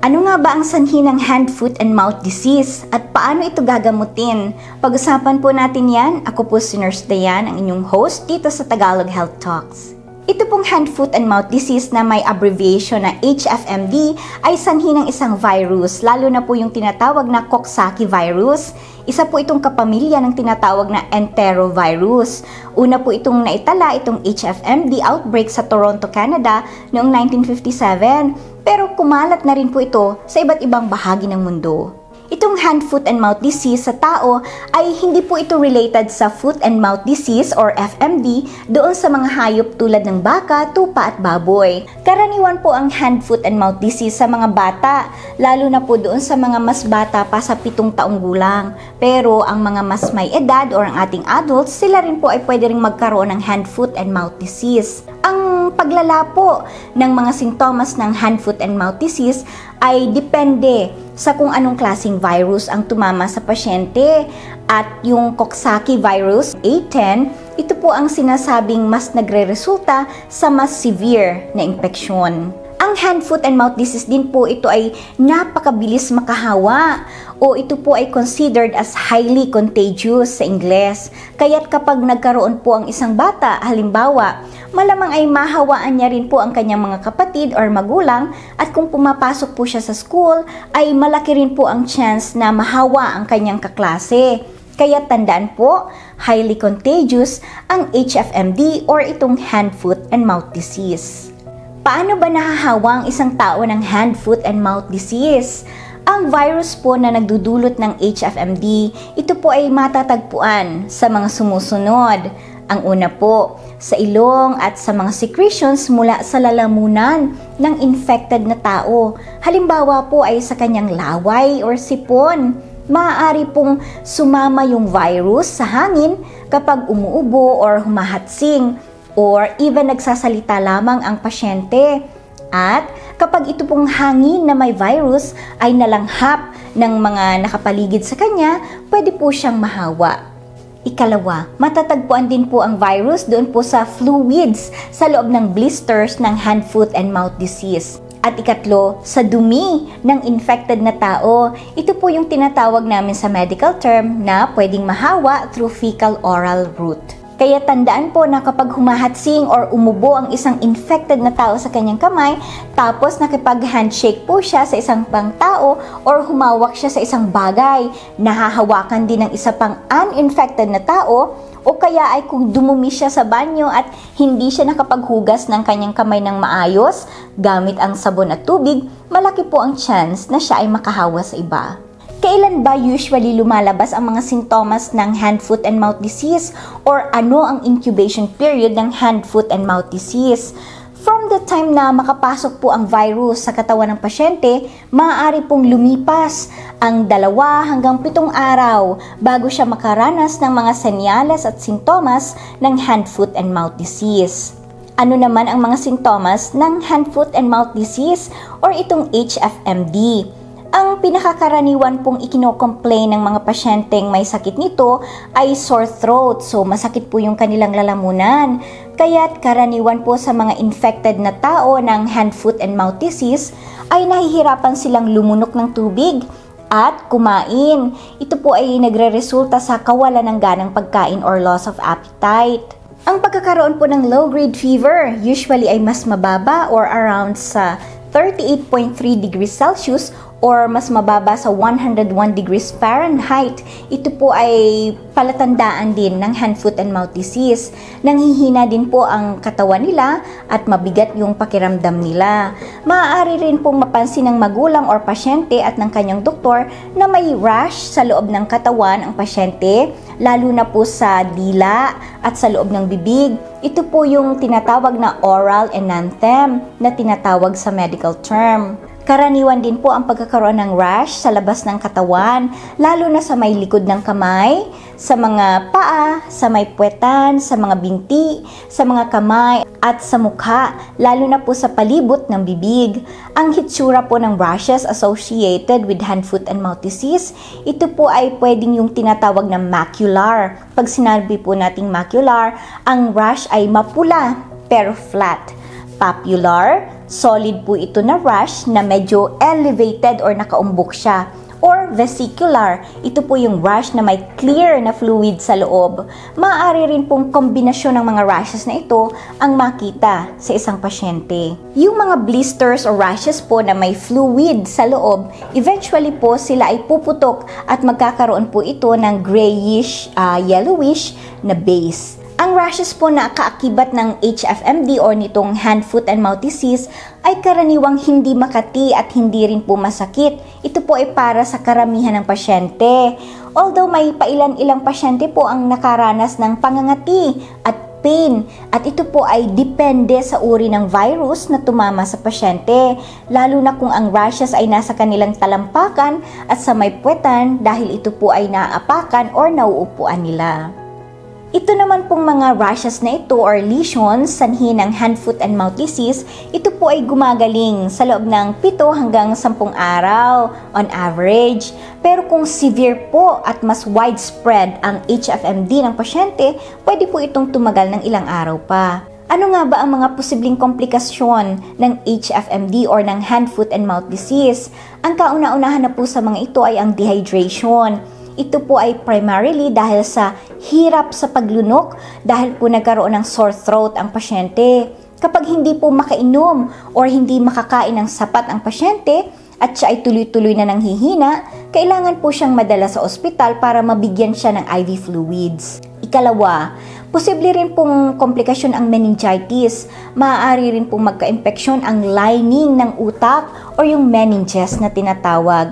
Ano nga ba ang sanhi ng hand, foot, and mouth disease at paano ito gagamutin? Pag-usapan po natin yan. Ako po si Nurse Dayan, ang inyong host dito sa Tagalog Health Talks. Ito pong hand, foot, and mouth disease na may abbreviation na HFMD ay sanhi ng isang virus, lalo na po yung tinatawag na Coxsackie virus. Isa po itong kapamilya ng tinatawag na enterovirus. Una po itong naitala, itong HFMD outbreak sa Toronto, Canada noong 1957. Pero kumalat na rin po ito sa iba't ibang bahagi ng mundo. Itong hand, foot, and mouth disease sa tao ay hindi po ito related sa foot and mouth disease or FMD doon sa mga hayop tulad ng baka, tupa at baboy. Karaniwan po ang hand, foot, and mouth disease sa mga bata, lalo na po doon sa mga mas bata pa sa 7 taong gulang. Pero ang mga mas may edad or ang ating adults, sila rin po ay pwede ring magkaroon ng hand, foot, and mouth disease. Ang paglala po ng mga sintomas ng hand, foot, and mouth disease ay depende sa kung anong klaseng virus ang tumama sa pasyente. At yung Coxsackie virus, A10, ito po ang sinasabing mas nagre-resulta sa mas severe na infeksyon. Ang hand, foot, and mouth disease din po, ito ay napakabilis makahawa o ito po ay considered as highly contagious sa Ingles. Kaya't kapag nagkaroon po ang isang bata, halimbawa, malamang ay mahawaan niya rin po ang kanyang mga kapatid or magulang at kung pumapasok po siya sa school, ay malaki rin po ang chance na mahawa ang kanyang kaklase. Kaya tandaan po, highly contagious ang HFMD or itong hand, foot, and mouth disease. Paano ba nahahawa ang isang tao ng hand, foot, and mouth disease? Ang virus po na nagdudulot ng HFMD, ito po ay matatagpuan sa mga sumusunod. Ang una po, sa ilong at sa mga secretions mula sa lalamunan ng infected na tao. Halimbawa po ay sa kanyang laway or sipon. Maaari pong sumama yung virus sa hangin kapag umuubo or humahatsing, or even nagsasalita lamang ang pasyente. At kapag ito pong hangin na may virus ay nalanghap ng mga nakapaligid sa kanya, pwede po siyang mahawa. Ikalawa, matatagpuan din po ang virus doon po sa fluids sa loob ng blisters ng hand, foot, and mouth disease. At ikatlo, sa dumi ng infected na tao. Ito po yung tinatawag namin sa medical term na pwedeng mahawa through fecal-oral route. Kaya tandaan po na kapag humahatsing or umubo ang isang infected na tao sa kanyang kamay, tapos nakipag-handshake po siya sa isang pang tao or humawak siya sa isang bagay, nahahawakan din ng isa pang uninfected na tao, o kaya ay kung dumumi siya sa banyo at hindi siya nakapaghugas ng kanyang kamay ng maayos gamit ang sabon at tubig, malaki po ang chance na siya ay makahawa sa iba. Kailan ba usually lumalabas ang mga sintomas ng hand, foot, and mouth disease? Or ano ang incubation period ng hand, foot, and mouth disease? From the time na makapasok po ang virus sa katawan ng pasyente, maaari pong lumipas ang 2 hanggang 7 araw bago siya makaranas ng mga senyales at sintomas ng hand, foot, and mouth disease. Ano naman ang mga sintomas ng hand, foot, and mouth disease or itong HFMD? Ang pinakakaraniwan pong ikino-complain ng mga pasyenteng may sakit nito ay sore throat. So, masakit po yung kanilang lalamunan. Kaya't karaniwan po sa mga infected na tao ng hand, foot, and mouth disease ay nahihirapan silang lumunok ng tubig at kumain. Ito po ay nagre-resulta sa kawalan ng ganang pagkain or loss of appetite. Ang pagkakaroon po ng low-grade fever usually ay mas mababa or around sa 38.3 degrees Celsius or mas mababa sa 101 degrees Fahrenheit. Ito po ay palatandaan din ng hand, foot, and mouth disease. Nanghihina din po ang katawan nila at mabigat yung pakiramdam nila. Maaari rin pong mapansin ng magulang or pasyente at ng kanyang doktor na may rash sa loob ng katawan ang pasyente, lalo na po sa dila at sa loob ng bibig. Ito po yung tinatawag na oral enanthem na tinatawag sa medical term. Karaniwan din po ang pagkakaroon ng rash sa labas ng katawan, lalo na sa may likod ng kamay, sa mga paa, sa may puwetan, sa mga binti, sa mga kamay, at sa mukha, lalo na po sa palibot ng bibig. Ang hitsura po ng rashes associated with hand, foot, and mouth disease, ito po ay pwedeng yung tinatawag na macular. Pag sinabi po nating macular, ang rash ay mapula pero flat. Papular, solid po ito na rash na medyo elevated or nakaumbok siya. Or vesicular, ito po yung rash na may clear na fluid sa loob. Maaari rin pong kombinasyon ng mga rashes na ito ang makita sa isang pasyente. Yung mga blisters or rashes po na may fluid sa loob, eventually po sila ay puputok at magkakaroon po ito ng grayish, yellowish na base. Ang rashes po na kaakibat ng HFMD or nitong hand, foot, and mouth disease ay karaniwang hindi makati at hindi rin po masakit. Ito po ay para sa karamihan ng pasyente. Although may pailan-ilang pasyente po ang nakaranas ng pangangati at pain at ito po ay depende sa uri ng virus na tumama sa pasyente, lalo na kung ang rashes ay nasa kanilang talampakan at sa may puwetan dahil ito po ay naaapakan or nauupuan nila. Ito naman pong mga rashes na ito or lesions sanhi ng hand, foot, and mouth disease, ito po ay gumagaling sa loob ng 7 hanggang 10 araw on average. Pero kung severe po at mas widespread ang HFMD ng pasyente, pwede po itong tumagal ng ilang araw pa. Ano nga ba ang mga posibleng komplikasyon ng HFMD or ng hand, foot, and mouth disease? Ang kauna-unahan na po sa mga ito ay ang dehydration. Ito po ay primarily dahil sa hirap sa paglunok dahil po nagkaroon ng sore throat ang pasyente. Kapag hindi po makainom or hindi makakain ng sapat ang pasyente at siya ay tuloy-tuloy na nanghihina, kailangan po siyang madala sa ospital para mabigyan siya ng IV fluids. Ikalawa, posible rin pong komplikasyon ang meningitis. Maaari rin pong magka-infeksyon ang lining ng utak or yung meninges na tinatawag.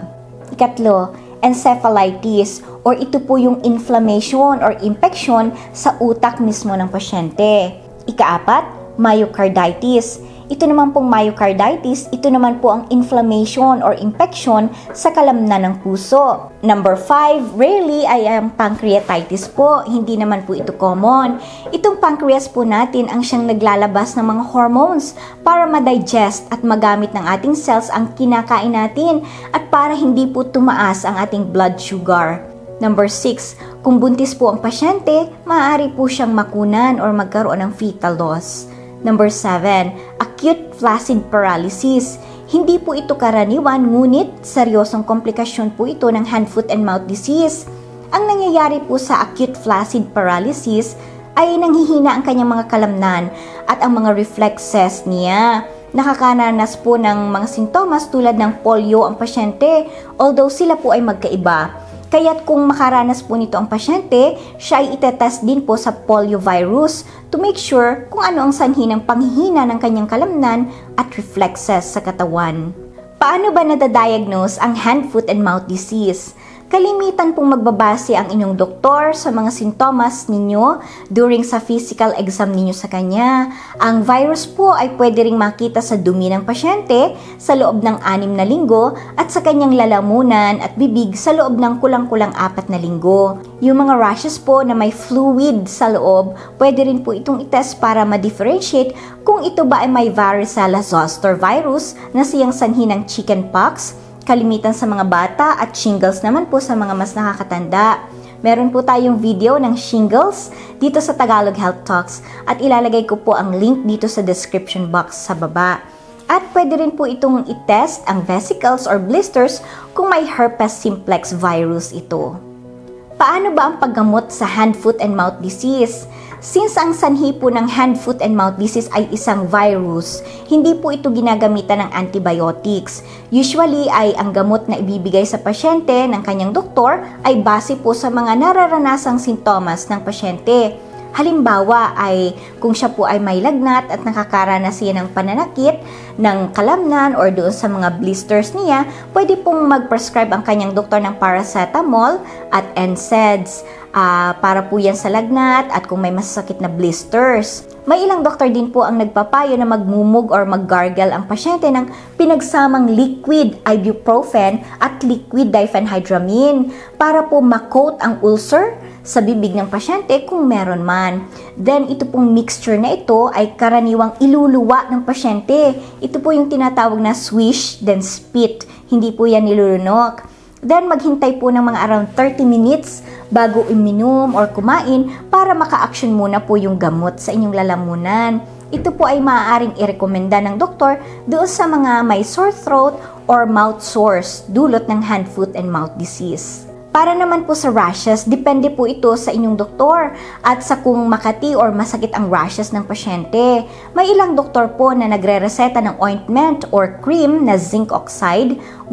Ikatlo, encephalitis or ito po yung inflammation or infection sa utak mismo ng pasyente. Ikaapat, myocarditis. Ito naman pong myocarditis, ito naman po ang inflammation or infection sa kalamnan ng puso. Number 5, rarely ay ang pancreatitis po. Hindi naman po ito common. Itong pancreas po natin ang siyang naglalabas ng mga hormones para ma-digest at magamit ng ating cells ang kinakain natin at para hindi po tumaas ang ating blood sugar. Number 6, kung buntis po ang pasyente, maaari po siyang makunan or magkaroon ng fetal loss. Number 7, acute flaccid paralysis. Hindi po ito karaniwan, ngunit seryosong komplikasyon po ito ng hand, foot, and mouth disease. Ang nangyayari po sa acute flaccid paralysis ay nanghihina ang kanyang mga kalamnan at ang mga reflexes niya. Nakakaranas po ng mga sintomas tulad ng polio ang pasyente, although sila po ay magkaiba. Kaya't kung makaranas po nito ang pasyente, siya ay itetest din po sa poliovirus to make sure kung ano ang sanhi ng panghihina ng kanyang kalamnan at reflexes sa katawan. Paano ba nadadiagnose ang hand, foot, and mouth disease? Kalimitan pong magbabase ang inyong doktor sa mga sintomas ninyo during sa physical exam ninyo sa kanya. Ang virus po ay pwede ring makita sa dumi ng pasyente sa loob ng 6 na linggo at sa kanyang lalamunan at bibig sa loob ng kulang-kulang 4 na linggo. Yung mga rashes po na may fluid sa loob, pwede rin po itong itest para ma-differentiate kung ito ba ay may varicella zoster virus na siyang sanhi ng chickenpox, kalimitan sa mga bata at shingles naman po sa mga mas nakakatanda. Meron po tayong video ng shingles dito sa Tagalog Health Talks at ilalagay ko po ang link dito sa description box sa baba. At pwede rin po itong itest ang vesicles or blisters kung may herpes simplex virus ito. Paano ba ang paggamot sa hand, foot, and mouth disease? Since ang sanhi po ng hand, foot, and mouth disease ay isang virus, hindi po ito ginagamitan ng antibiotics. Usually ay ang gamot na ibibigay sa pasyente ng kanyang doktor ay base po sa mga nararanasang sintomas ng pasyente. Halimbawa ay kung siya po ay may lagnat at nakakaranas siya ng pananakit, ng kalamnan or doon sa mga blisters niya, pwede pong mag-prescribe ang kanyang doktor ng paracetamol at NSAIDs. Para po yan sa lagnat at kung may masasakit na blisters. May ilang doktor din po ang nagpapayo na magmumug or maggargle ang pasyente ng pinagsamang liquid ibuprofen at liquid diphenhydramine para po ma-coat ang ulcer sa bibig ng pasyente kung meron man. Then ito pong mixture na ito ay karaniwang iluluwa ng pasyente. Ito po yung tinatawag na swish then spit. Hindi po yan nilulunok. Then maghintay po ng mga around 30 minutes bago uminom or kumain para maka-action muna po yung gamot sa inyong lalamunan. ito po ay maaaring irekomenda ng doktor doon sa mga may sore throat or mouth sores dulot ng hand, foot, and mouth disease. Para naman po sa rashes, depende po ito sa inyong doktor at sa kung makati or masakit ang rashes ng pasyente. May ilang doktor po na nagre-reseta ng ointment or cream na zinc oxide, 1%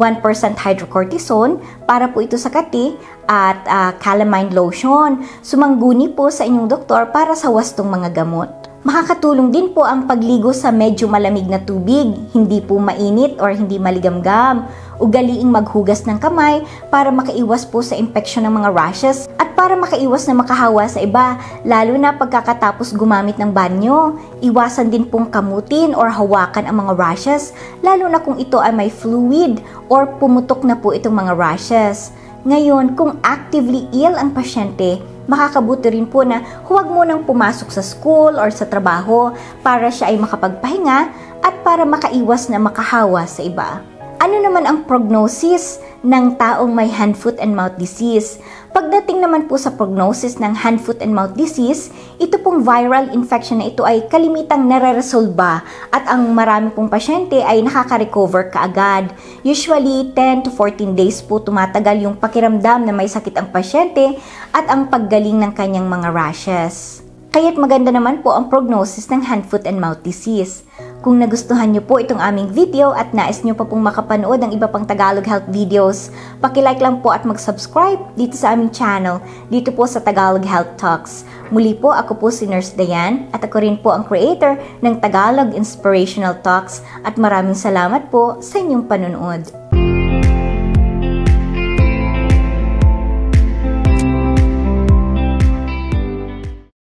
hydrocortisone para po ito sa kati at calamine lotion. Sumangguni po sa inyong doktor para sa wastong mga gamot. Makakatulong din po ang pagligo sa medyo malamig na tubig, hindi po mainit or hindi maligamgam. Ugaliing maghugas ng kamay para makaiwas po sa impeksyon ng mga rashes at para makaiwas na makahawa sa iba, lalo na pagkakatapos gumamit ng banyo. Iwasan din pong kamutin or hawakan ang mga rashes, lalo na kung ito ay may fluid or pumutok na po itong mga rashes. Ngayon, kung actively ill ang pasyente, makakabuti rin po na huwag munang pumasok sa school or sa trabaho para siya ay makapagpahinga at para makaiwas na makahawa sa iba. Ano naman ang prognosis ng taong may hand, foot, and mouth disease? Pagdating naman po sa prognosis ng hand, foot, and mouth disease, ito pong viral infection na ito ay kalimitang nare-resolba at ang marami pong pasyente ay nakaka-recover kaagad. Usually, 10 to 14 days po tumatagal yung pakiramdam na may sakit ang pasyente at ang paggaling ng kanyang mga rashes. Kaya't maganda naman po ang prognosis ng hand, foot, and mouth disease. Kung nagustuhan nyo po itong aming video at nais nyo pa pong makapanood ng iba pang Tagalog Health videos, pakilike lang po at mag-subscribe dito sa aming channel, dito po sa Tagalog Health Talks. Muli po, ako po si Nurse Dayan at ako rin po ang creator ng Tagalog Inspirational Talks at maraming salamat po sa inyong panunood.